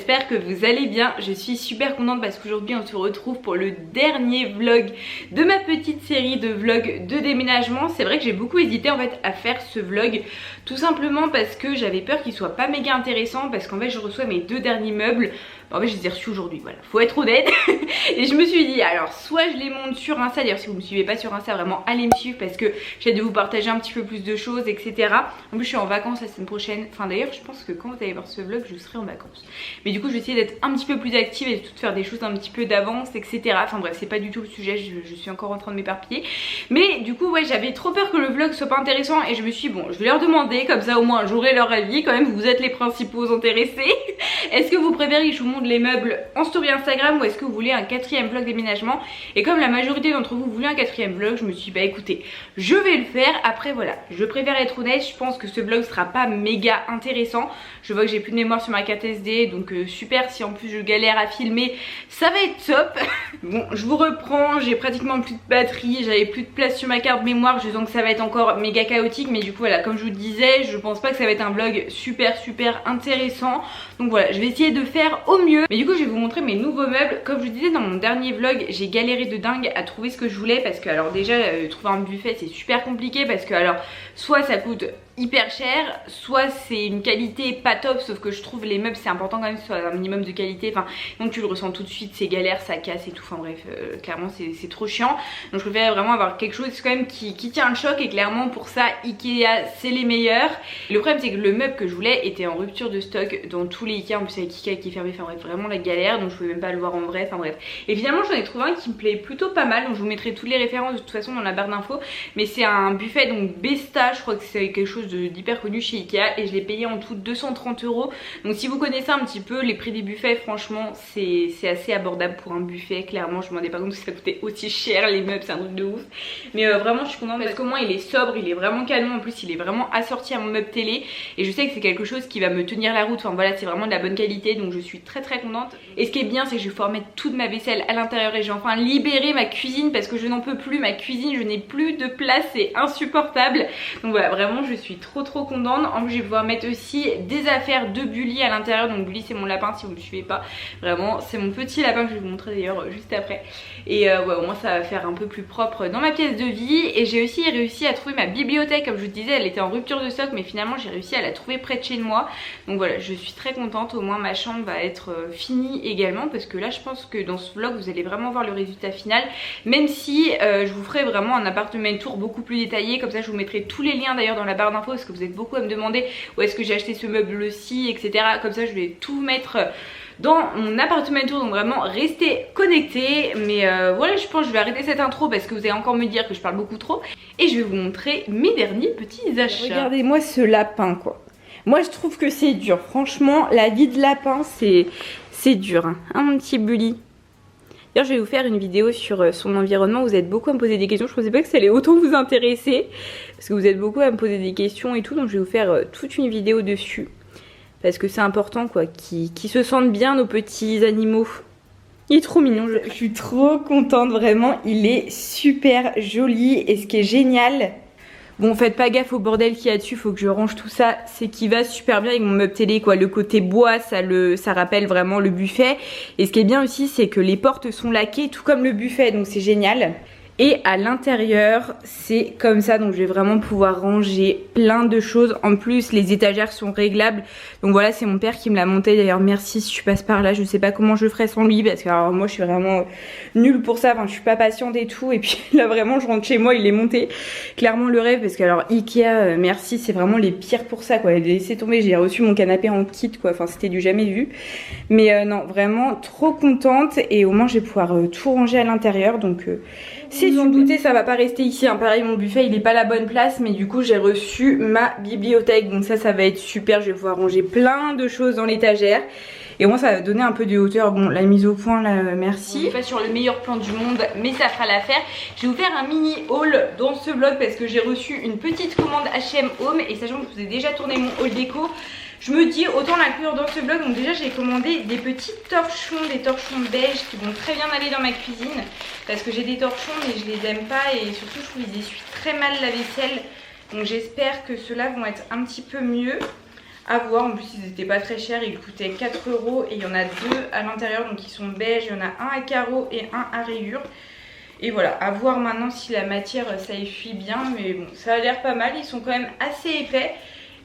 j'espère que vous allez bien. Je suis super contente parce qu'aujourd'hui on se retrouve pour le dernier vlog de ma petite série de vlogs de déménagement. C'est vrai que j'ai beaucoup hésité en fait à faire ce vlog, tout simplement parce que j'avais peur qu'il soit pas méga intéressant, parce qu'en fait je reçois mes 2 derniers meubles. En fait je les ai reçus aujourd'hui, voilà, faut être honnête. Et je me suis dit alors soit je les monte sur Insta, d'ailleurs si vous me suivez pas sur Insta vraiment allez me suivre parce que j'essaie de vous partager un petit peu plus de choses etc. En plus je suis en vacances la semaine prochaine, enfin d'ailleurs je pense que quand vous allez voir ce vlog je serai en vacances. Mais du coup je vais essayer d'être un petit peu plus active et de faire des choses un petit peu d'avance etc. Enfin bref c'est pas du tout le sujet, je suis encore en train de m'éparpiller. Mais du coup ouais j'avais trop peur que le vlog soit pas intéressant et je me suis dit bon je vais leur demander, comme ça au moins j'aurai leur avis. Quand même vous êtes les principaux intéressés. Est-ce que vous préférez que je vous montre les meubles en story Instagram ou est-ce que vous voulez un 4e vlog déménagement? Et comme la majorité d'entre vous voulaient un 4e vlog, je me suis dit bah écoutez je vais le faire. Après voilà, je préfère être honnête, je pense que ce vlog sera pas méga intéressant. Je vois que j'ai plus de mémoire sur ma carte SD, donc super, si en plus je galère à filmer ça va être top. Bon je vous reprends, j'ai pratiquement plus de batterie, j'avais plus de place sur ma carte mémoire, je sens que ça va être encore méga chaotique. Mais du coup voilà, comme je vous disais, je pense pas que ça va être un vlog super intéressant. Donc voilà, je vais essayer de faire au mieux. Mais du coup je vais vous montrer mes nouveaux meubles. Comme je vous disais dans mon dernier vlog, j'ai galéré de dingue à trouver ce que je voulais, parce que alors déjà trouver un buffet c'est super compliqué, parce que alors soit ça coûte hyper cher, soit c'est une qualité pas top, sauf que je trouve les meubles c'est important quand même que ce soit un minimum de qualité, enfin donc tu le ressens tout de suite, c'est galère, ça casse et tout, enfin bref clairement c'est trop chiant. Donc je préfère vraiment avoir quelque chose quand même qui tient le choc, et clairement pour ça Ikea c'est les meilleurs. Le problème c'est que le meuble que je voulais était en rupture de stock dans tous les Ikea, en plus avec Ikea qui est fermé, enfin bref vraiment la galère, donc je pouvais même pas le voir en vrai, enfin bref. Et finalement j'en ai trouvé un qui me plaît plutôt pas mal, donc je vous mettrai toutes les références de toute façon dans la barre d'infos. Mais c'est un buffet donc Besta, je crois que c'est quelque chose d'hyper connu chez Ikea, et je l'ai payé en tout 230 €. Donc si vous connaissez un petit peu les prix des buffets, franchement c'est assez abordable pour un buffet. Clairement je me rendais pas compte que ça coûtait aussi cher, les meubles c'est un truc de ouf. Mais vraiment je suis contente parce qu'au moins il est sobre, il est vraiment canon, en plus il est vraiment assorti à mon meuble télé, et je sais que c'est quelque chose qui va me tenir la route. Enfin voilà, c'est vraiment de la bonne qualité, donc je suis très contente. Et ce qui est bien c'est que je vais pouvoir mettre toute ma vaisselle à l'intérieur, et j'ai enfin libéré ma cuisine parce que je n'en peux plus, ma cuisine je n'ai plus de place, c'est insupportable. Donc voilà, vraiment je suis trop contente. En plus je vais pouvoir mettre aussi des affaires de Bully à l'intérieur. Donc Bully c'est mon lapin, si vous ne me suivez pas, vraiment c'est mon petit lapin que je vais vous montrer d'ailleurs juste après. Et ouais au moins ça va faire un peu plus propre dans ma pièce de vie. Et j'ai aussi réussi à trouver ma bibliothèque, comme je vous disais elle était en rupture de stock, mais finalement j'ai réussi à la trouver près de chez moi. Donc voilà, je suis très contente, au moins ma chambre va être finie également, parce que là je pense que dans ce vlog vous allez vraiment voir le résultat final, même si je vous ferai vraiment un appartement tour beaucoup plus détaillé. Comme ça je vous mettrai tous les liens d'ailleurs dans la barre d'infos, parce que vous êtes beaucoup à me demander où est-ce que j'ai acheté ce meuble-ci etc. Comme ça je vais tout mettre dans mon appartement tour, donc vraiment restez connectés. Mais voilà, je pense que je vais arrêter cette intro parce que vous allez encore me dire que je parle beaucoup trop, et je vais vous montrer mes derniers petits achats. Regardez-moi ce lapin quoi. Moi je trouve que c'est dur, franchement la vie de lapin c'est dur hein, mon petit Bully. D'ailleurs je vais vous faire une vidéo sur son environnement, vous êtes beaucoup à me poser des questions, je pensais pas que ça allait autant vous intéresser, parce que vous êtes beaucoup à me poser des questions et tout, donc je vais vous faire toute une vidéo dessus. Parce que c'est important quoi, qu'ils se sentent bien nos petits animaux. Il est trop mignon, je suis trop contente vraiment, il est super joli. Et ce qui est génial, bon faites pas gaffe au bordel qu'il y a dessus, faut que je range tout ça, c'est qu'il va super bien avec mon meuble télé quoi. Le côté bois ça rappelle vraiment le buffet. Et ce qui est bien aussi c'est que les portes sont laquées tout comme le buffet, donc c'est génial. Et à l'intérieur c'est comme ça, donc je vais vraiment pouvoir ranger plein de choses. En plus les étagères sont réglables, donc voilà c'est mon père qui me l'a monté d'ailleurs, merci si tu passes par là, je sais pas comment je ferais sans lui, parce que alors, moi je suis vraiment nulle pour ça, enfin je suis pas patiente et tout. Et puis là vraiment je rentre chez moi, il est monté, clairement le rêve, parce que alors Ikea merci, c'est vraiment les pires pour ça quoi. Laissez tomber, j'ai reçu mon canapé en kit quoi, enfin c'était du jamais vu. Mais non vraiment trop contente, et au moins je vais pouvoir tout ranger à l'intérieur. Donc si vous en doutez ça va pas rester ici hein. Pareil mon buffet il est pas à la bonne place, mais du coup j'ai reçu ma bibliothèque, donc ça va être super, je vais pouvoir ranger plein de choses dans l'étagère. Et moi ça va donner un peu de hauteur. Bon la mise au point là merci. On n'est pas sur le meilleur plan du monde, mais ça fera l'affaire. Je vais vous faire un mini haul dans ce vlog parce que j'ai reçu une petite commande H&M Home, et sachant que je vous ai déjà tourné mon haul déco, je me dis autant l'inclure dans ce vlog. Donc déjà j'ai commandé des petits torchons, des torchons beige qui vont très bien aller dans ma cuisine, parce que j'ai des torchons mais je les aime pas, et surtout je trouve qu'ils essuient très mal la vaisselle. Donc j'espère que ceux-là vont être un petit peu mieux. À voir, en plus ils étaient pas très chers, ils coûtaient 4 € et il y en a 2 à l'intérieur, donc ils sont beige, il y en a un à carreaux et un à rayures. Et voilà, à voir maintenant si la matière ça essuie bien, mais bon, ça a l'air pas mal, ils sont quand même assez épais.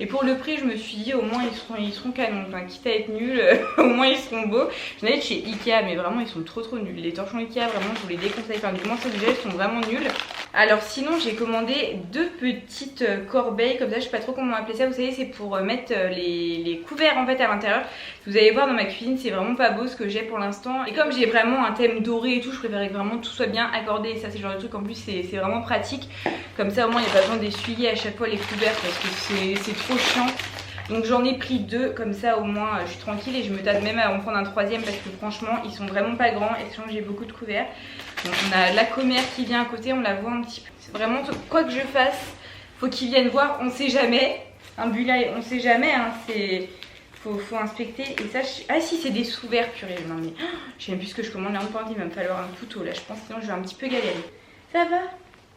Et pour le prix, je me suis dit au moins ils seront canons, enfin, quitte à être nuls, au moins ils seront beaux. J'en ai de chez Ikea, mais vraiment ils sont trop nuls. Les torchons Ikea, vraiment je vous les déconseille, enfin du moins ceux que j'ai, ils sont vraiment nuls. Alors sinon j'ai commandé 2 petites corbeilles, comme ça je sais pas trop comment appeler ça, vous savez c'est pour mettre les couverts en fait à l'intérieur. Vous allez voir dans ma cuisine c'est vraiment pas beau ce que j'ai pour l'instant. Et comme j'ai vraiment un thème doré et tout, je préférais que vraiment tout soit bien accordé. Et ça c'est le genre de truc en plus c'est vraiment pratique. Comme ça au moins il n'y a pas besoin d'essuyer à chaque fois les couverts parce que c'est trop chiant. Donc j'en ai pris 2, comme ça au moins je suis tranquille et je me tâte même à en prendre un 3e parce que franchement ils sont vraiment pas grands et sinon j'ai beaucoup de couverts. Donc on a la commère qui vient à côté, on la voit un petit peu. C'est vraiment quoi que je fasse, faut qu'ils viennent voir, on sait jamais. Un bulle, on sait jamais, hein, faut inspecter. Et ça, ah si c'est des sous-verts purée, non mais je sais même plus ce que je commande là encore, il va me falloir un couteau là, je pense sinon je vais un petit peu galérer. Ça va?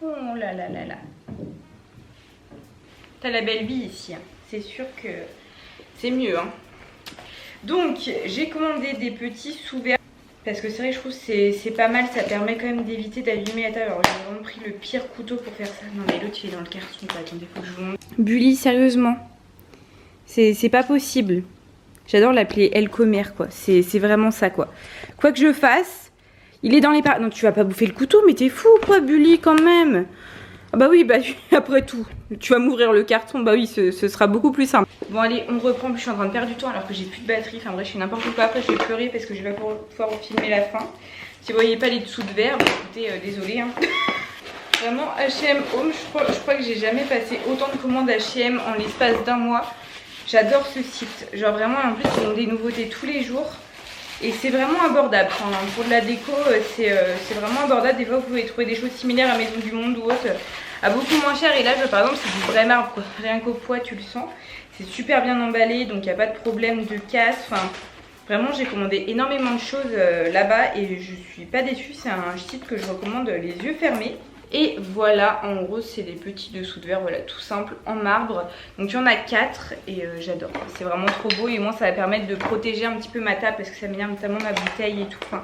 Oh là là là là. T'as la belle vie ici, hein. C'est sûr que c'est mieux, hein. Donc j'ai commandé des petits sous-verts. Parce que c'est vrai que je trouve que c'est pas mal, ça permet quand même d'éviter d'allumer la table. Alors j'ai vraiment pris le pire couteau pour faire ça. Non mais l'autre il est dans le carton, attendez, faut que je vous montre. Bully, sérieusement, c'est pas possible. J'adore l'appeler El Comer quoi, c'est vraiment ça quoi. Quoi que je fasse, il est dans les Non tu vas pas bouffer le couteau, mais t'es fou quoi Bully quand même. Ah bah oui, bah après tout, tu vas m'ouvrir le carton, bah oui, ce sera beaucoup plus simple. Bon allez, on reprend, je suis en train de perdre du temps alors que j'ai plus de batterie, enfin bref, je fais n'importe quoi, après je vais pleurer parce que je vais pas pouvoir filmer la fin. Si vous voyez pas les dessous de verre, bah écoutez, désolé. Hein. Vraiment, H&M Home, je crois que j'ai jamais passé autant de commandes H&M en l'espace d'un mois. J'adore ce site, genre vraiment, en plus ils ont des nouveautés tous les jours. Et c'est vraiment abordable, enfin, pour de la déco c'est vraiment abordable. Des fois vous pouvez trouver des choses similaires à Maison du Monde ou autre à beaucoup moins cher. Et là par exemple c'est du vrai marbre quoi, rien qu'au poids tu le sens. C'est super bien emballé donc il n'y a pas de problème de casse. Enfin vraiment j'ai commandé énormément de choses là-bas et je suis pas déçue. C'est un site que je recommande les yeux fermés. Et voilà, en gros c'est des petits dessous de verre, voilà, tout simple, en marbre. Donc il y en a 4 et j'adore, c'est vraiment trop beau. Et moi ça va permettre de protéger un petit peu ma table parce que ça m'énerve notamment ma bouteille et tout. Enfin,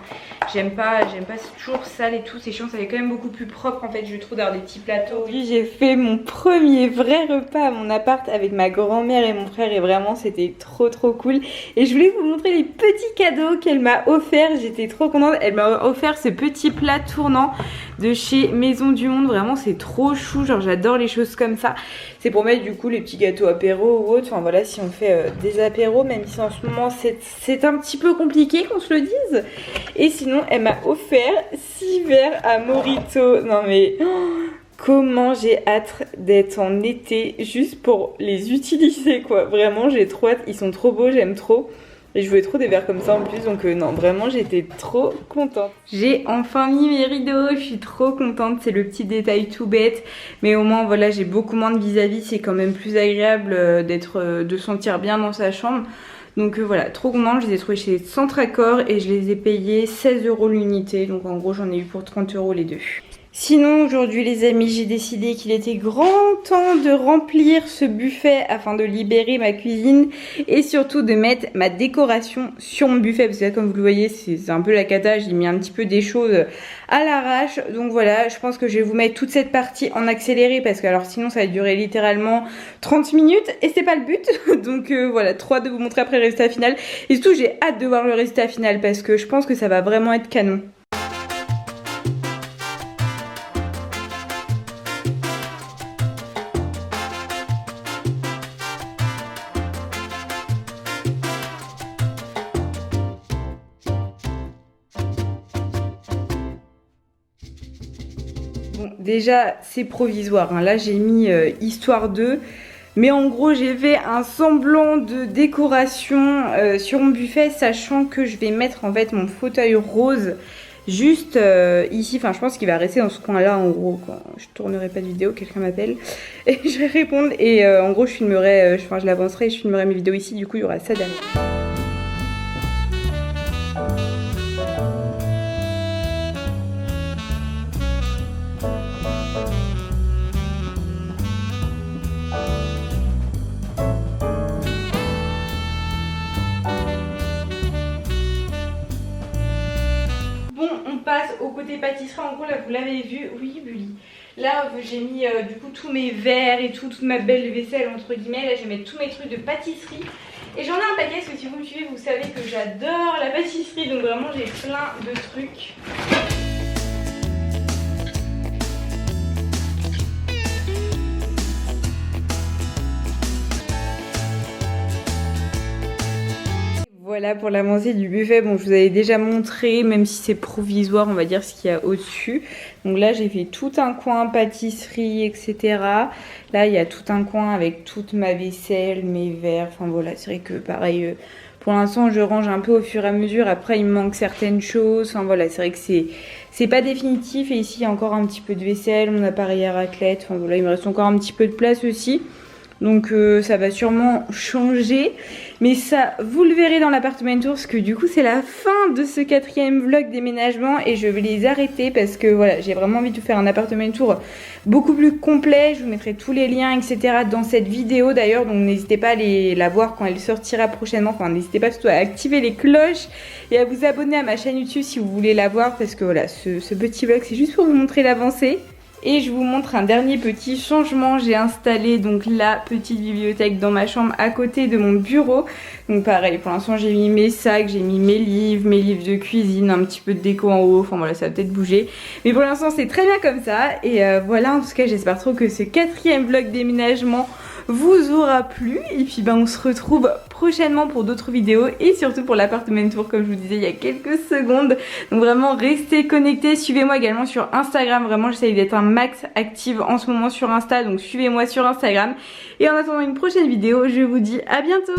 j'aime pas, c'est toujours sale et tout, c'est chiant, ça fait quand même beaucoup plus propre en fait, je trouve, d'avoir des petits plateaux. Oui, j'ai fait mon premier vrai repas à mon appart avec ma grand-mère et mon frère et vraiment c'était trop cool. Et je voulais vous montrer les petits cadeaux qu'elle m'a offert, j'étais trop contente. Elle m'a offert ce petit plat tournant de chez Maison du Monde, vraiment c'est trop chou, genre j'adore les choses comme ça. C'est pour mettre du coup les petits gâteaux apéro ou autre, enfin voilà si on fait des apéros, même si en ce moment c'est un petit peu compliqué qu'on se le dise. Et sinon elle m'a offert 6 verres à Morito, non mais comment j'ai hâte d'être en été juste pour les utiliser quoi, vraiment j'ai trop hâte, ils sont trop beaux, j'aime trop. Et je voulais trop des verres comme ça en plus, donc non, vraiment j'étais trop contente. J'ai enfin mis mes rideaux, je suis trop contente, c'est le petit détail tout bête. Mais au moins voilà, j'ai beaucoup moins de vis-à-vis, c'est quand même plus agréable de sentir bien dans sa chambre. Donc voilà, trop contente, je les ai trouvés chez Centracor et je les ai payés 16 € l'unité. Donc en gros j'en ai eu pour 30 € les deux. Sinon aujourd'hui les amis, j'ai décidé qu'il était grand temps de remplir ce buffet afin de libérer ma cuisine et surtout de mettre ma décoration sur mon buffet parce que là comme vous le voyez c'est un peu la cata, j'ai mis un petit peu des choses à l'arrache. Donc voilà, je pense que je vais vous mettre toute cette partie en accéléré parce que alors sinon ça va durer littéralement 30 minutes et c'est pas le but. Donc voilà, trop hâte de vous montrer après le résultat final et surtout j'ai hâte de voir le résultat final parce que je pense que ça va vraiment être canon. Bon, déjà, c'est provisoire. Hein. Là, j'ai mis Histoire 2. Mais en gros, j'ai fait un semblant de décoration sur mon buffet, sachant que je vais mettre en fait mon fauteuil rose juste ici. Enfin, je pense qu'il va rester dans ce coin-là, en gros. Quand je tournerai pas de vidéo, quelqu'un m'appelle et je vais répondre. Et en gros, je filmerai, je l'avancerai et je filmerai mes vidéos ici. Du coup, il y aura ça derrière. côté pâtisserie en gros là vous l'avez vu, oui Bully. Là j'ai mis du coup tous mes verres et tout, toute ma belle vaisselle entre guillemets, là j'ai mis tous mes trucs de pâtisserie. Et j'en ai un paquet parce que si vous me suivez vous savez que j'adore la pâtisserie, donc vraiment j'ai plein de trucs. Voilà pour l'avancée du buffet, bon je vous avais déjà montré, même si c'est provisoire on va dire ce qu'il y a au-dessus. Donc là j'ai fait tout un coin pâtisserie etc. Là il y a tout un coin avec toute ma vaisselle, mes verres, enfin voilà c'est vrai que pareil pour l'instant je range un peu au fur et à mesure. Après il me manque certaines choses, enfin voilà c'est vrai que c'est pas définitif. Et ici il y a encore un petit peu de vaisselle, mon appareil à raclette, enfin voilà il me reste encore un petit peu de place aussi. Donc ça va sûrement changer. Mais ça vous le verrez dans l'appartement tour parce que du coup c'est la fin de ce 4e vlog déménagement. Et je vais les arrêter parce que voilà j'ai vraiment envie de faire un appartement tour beaucoup plus complet. Je vous mettrai tous les liens etc dans cette vidéo d'ailleurs. Donc n'hésitez pas à la voir quand elle sortira prochainement. Enfin n'hésitez pas surtout à activer les cloches et à vous abonner à ma chaîne YouTube si vous voulez la voir. Parce que voilà ce petit vlog c'est juste pour vous montrer l'avancée. Et je vous montre un dernier petit changement. J'ai installé donc la petite bibliothèque dans ma chambre à côté de mon bureau. Donc pareil, pour l'instant j'ai mis mes sacs, j'ai mis mes livres de cuisine, un petit peu de déco en haut. Enfin voilà, ça va peut-être bouger. Mais pour l'instant c'est très bien comme ça. Et voilà, en tout cas j'espère trop que ce 4e vlog déménagement vous aura plu. Et puis on se retrouve prochainement pour d'autres vidéos et surtout pour l'appartement tour comme je vous disais il y a quelques secondes. Donc vraiment restez connectés, suivez-moi également sur Instagram. Vraiment j'essaye d'être un max active en ce moment sur Insta, donc suivez-moi sur Instagram. Et en attendant une prochaine vidéo, je vous dis à bientôt.